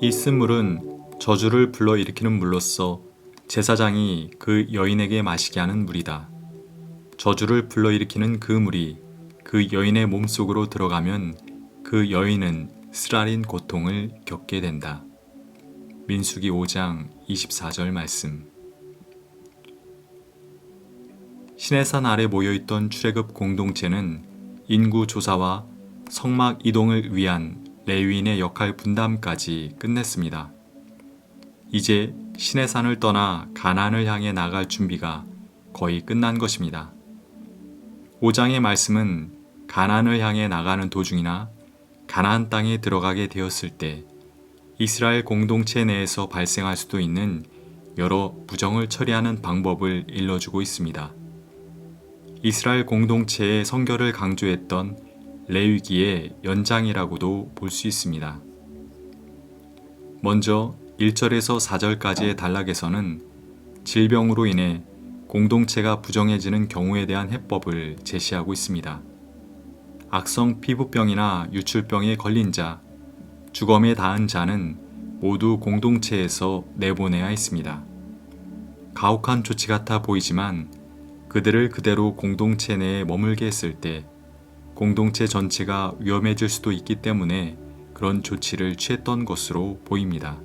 이 쓴물은 저주를 불러일으키는 물로서 제사장이 그 여인에게 마시게 하는 물이다. 저주를 불러일으키는 그 물이 그 여인의 몸속으로 들어가면 그 여인은 쓰라린 고통을 겪게 된다. 민수기 5장 24절 말씀. 시내산 아래 모여있던 출애굽 공동체는 인구 조사와 성막 이동을 위한 레위인의 역할 분담까지 끝냈습니다. 이제 시내산을 떠나 가나안을 향해 나갈 준비가 거의 끝난 것입니다. 5장의 말씀은 가나안을 향해 나가는 도중이나 가나안 땅에 들어가게 되었을 때 이스라엘 공동체 내에서 발생할 수도 있는 여러 부정을 처리하는 방법을 일러주고 있습니다. 이스라엘 공동체의 성결을 강조했던 레위기의 연장이라고도 볼 수 있습니다. 먼저 1절에서 4절까지의 단락에서는 질병으로 인해 공동체가 부정해지는 경우에 대한 해법을 제시하고 있습니다. 악성 피부병이나 유출병에 걸린 자, 주검에 닿은 자는 모두 공동체에서 내보내야 했습니다. 가혹한 조치 같아 보이지만 그들을 그대로 공동체 내에 머물게 했을 때 공동체 전체가 위험해질 수도 있기 때문에 그런 조치를 취했던 것으로 보입니다.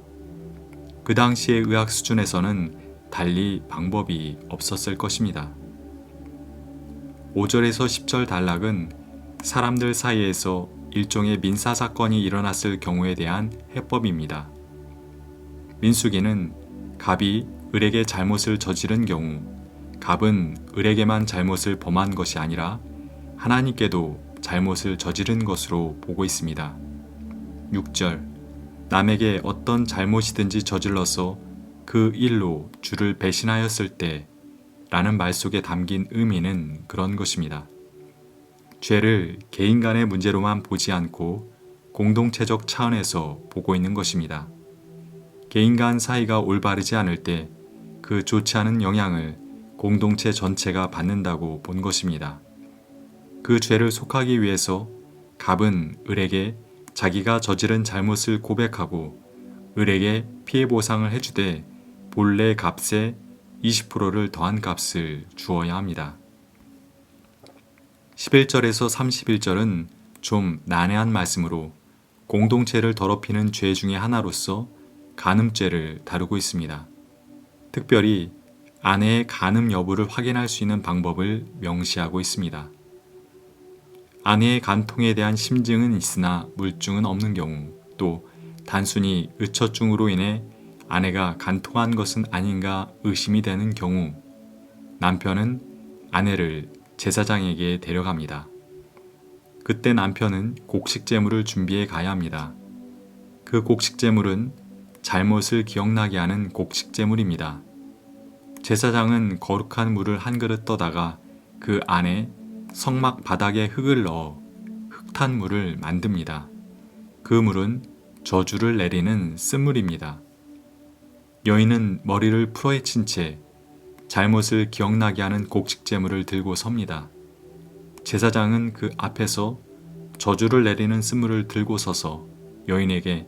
그 당시의 의학 수준에서는 달리 방법이 없었을 것입니다. 5절에서 10절 단락은 사람들 사이에서 일종의 민사사건이 일어났을 경우에 대한 해법입니다. 민수기는 갑이 을에게 잘못을 저지른 경우 갑은 을에게만 잘못을 범한 것이 아니라 하나님께도 잘못을 저지른 것으로 보고 있습니다. 6절 남에게 어떤 잘못이든지 저질러서 그 일로 주를 배신하였을 때 라는 말 속에 담긴 의미는 그런 것입니다. 죄를 개인 간의 문제로만 보지 않고 공동체적 차원에서 보고 있는 것입니다. 개인 간 사이가 올바르지 않을 때 그 좋지 않은 영향을 공동체 전체가 받는다고 본 것입니다. 그 죄를 속하기 위해서 갑은 을에게 자기가 저지른 잘못을 고백하고 을에게 피해 보상을 해주되 본래 값의 20%를 더한 값을 주어야 합니다. 11절에서 31절은 좀 난해한 말씀으로 공동체를 더럽히는 죄 중의 하나로서 간음죄를 다루고 있습니다. 특별히 아내의 간음 여부를 확인할 수 있는 방법을 명시하고 있습니다. 아내의 간통에 대한 심증은 있으나 물증은 없는 경우, 또 단순히 의처증으로 인해 아내가 간통한 것은 아닌가 의심이 되는 경우, 남편은 아내를 제사장에게 데려갑니다. 그때 남편은 곡식제물을 준비해 가야 합니다. 그 곡식제물은 잘못을 기억나게 하는 곡식제물입니다. 제사장은 거룩한 물을 한 그릇 떠다가 그 안에 성막 바닥에 흙을 넣어 흙탄 물을 만듭니다. 그 물은 저주를 내리는 쓴물입니다. 여인은 머리를 풀어헤친 채 잘못을 기억나게 하는 곡식제물을 들고 섭니다. 제사장은 그 앞에서 저주를 내리는 쓴물을 들고 서서 여인에게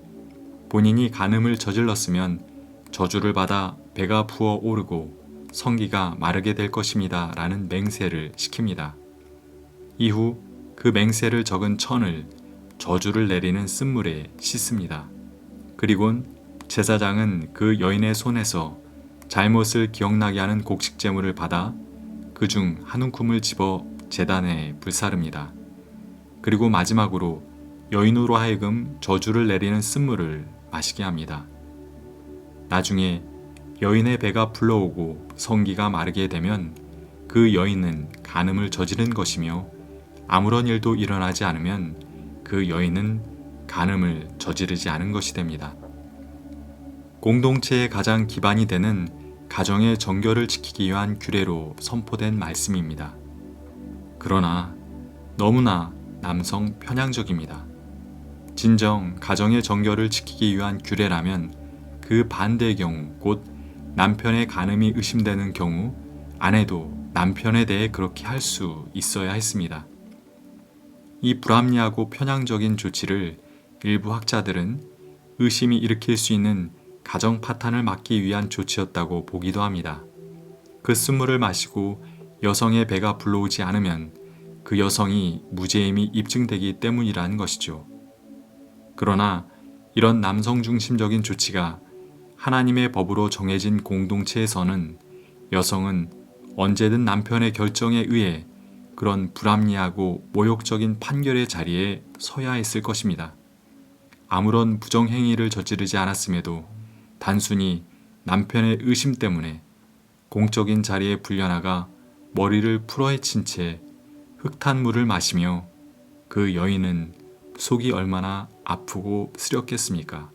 본인이 간음을 저질렀으면 저주를 받아 배가 부어 오르고 성기가 마르게 될 것입니다. 라는 맹세를 시킵니다. 이후 그 맹세를 적은 천을 저주를 내리는 쓴물에 씻습니다. 그리곤 제사장은 그 여인의 손에서 잘못을 기억나게 하는 곡식제물을 받아 그중 한 움큼을 집어 제단에 불사릅니다. 그리고 마지막으로 여인으로 하여금 저주를 내리는 쓴물을 마시게 합니다. 나중에 여인의 배가 불러오고 성기가 마르게 되면 그 여인은 간음을 저지른 것이며 아무런 일도 일어나지 않으면 그 여인은 간음을 저지르지 않은 것이 됩니다. 공동체의 가장 기반이 되는 가정의 정결을 지키기 위한 규례로 선포된 말씀입니다. 그러나 너무나 남성 편향적입니다. 진정 가정의 정결을 지키기 위한 규례라면 그 반대의 경우, 곧 남편의 간음이 의심되는 경우 아내도 남편에 대해 그렇게 할 수 있어야 했습니다. 이 불합리하고 편향적인 조치를 일부 학자들은 의심이 일으킬 수 있는 가정 파탄을 막기 위한 조치였다고 보기도 합니다. 그 쓴물을 마시고 여성의 배가 불러오지 않으면 그 여성이 무죄임이 입증되기 때문이라는 것이죠. 그러나 이런 남성 중심적인 조치가 하나님의 법으로 정해진 공동체에서는 여성은 언제든 남편의 결정에 의해 그런 불합리하고 모욕적인 판결의 자리에 서야 했을 것입니다. 아무런 부정행위를 저지르지 않았음에도 단순히 남편의 의심 때문에 공적인 자리에 불려나가 머리를 풀어헤친 채 흙탄물을 마시며 그 여인은 속이 얼마나 아프고 쓰렸겠습니까?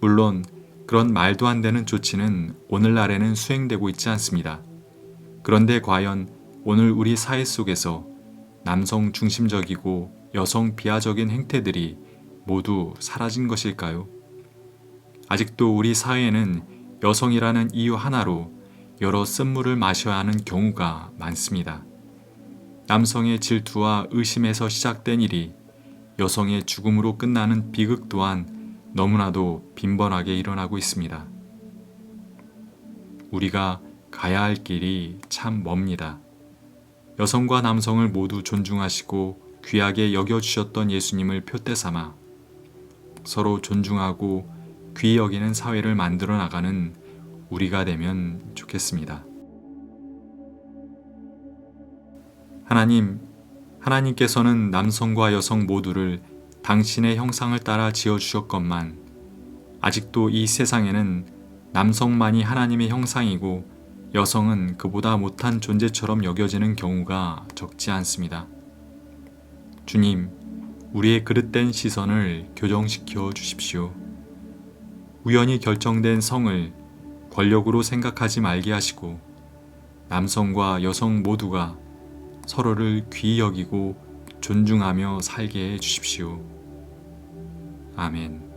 물론 그런 말도 안 되는 조치는 오늘날에는 수행되고 있지 않습니다. 그런데 과연 오늘 우리 사회 속에서 남성 중심적이고 여성 비하적인 행태들이 모두 사라진 것일까요? 아직도 우리 사회에는 여성이라는 이유 하나로 여러 쓴물을 마셔야 하는 경우가 많습니다. 남성의 질투와 의심에서 시작된 일이 여성의 죽음으로 끝나는 비극 또한 너무나도 빈번하게 일어나고 있습니다. 우리가 가야 할 길이 참 멉니다. 여성과 남성을 모두 존중하시고 귀하게 여겨주셨던 예수님을 표대 삼아 서로 존중하고 귀히 여기는 사회를 만들어 나가는 우리가 되면 좋겠습니다. 하나님께서는 남성과 여성 모두를 당신의 형상을 따라 지어주셨건만 아직도 이 세상에는 남성만이 하나님의 형상이고 여성은 그보다 못한 존재처럼 여겨지는 경우가 적지 않습니다. 주님, 우리의 그릇된 시선을 교정시켜 주십시오. 우연히 결정된 성을 권력으로 생각하지 말게 하시고 남성과 여성 모두가 서로를 귀히 여기고 존중하며 살게 해 주십시오. 아멘.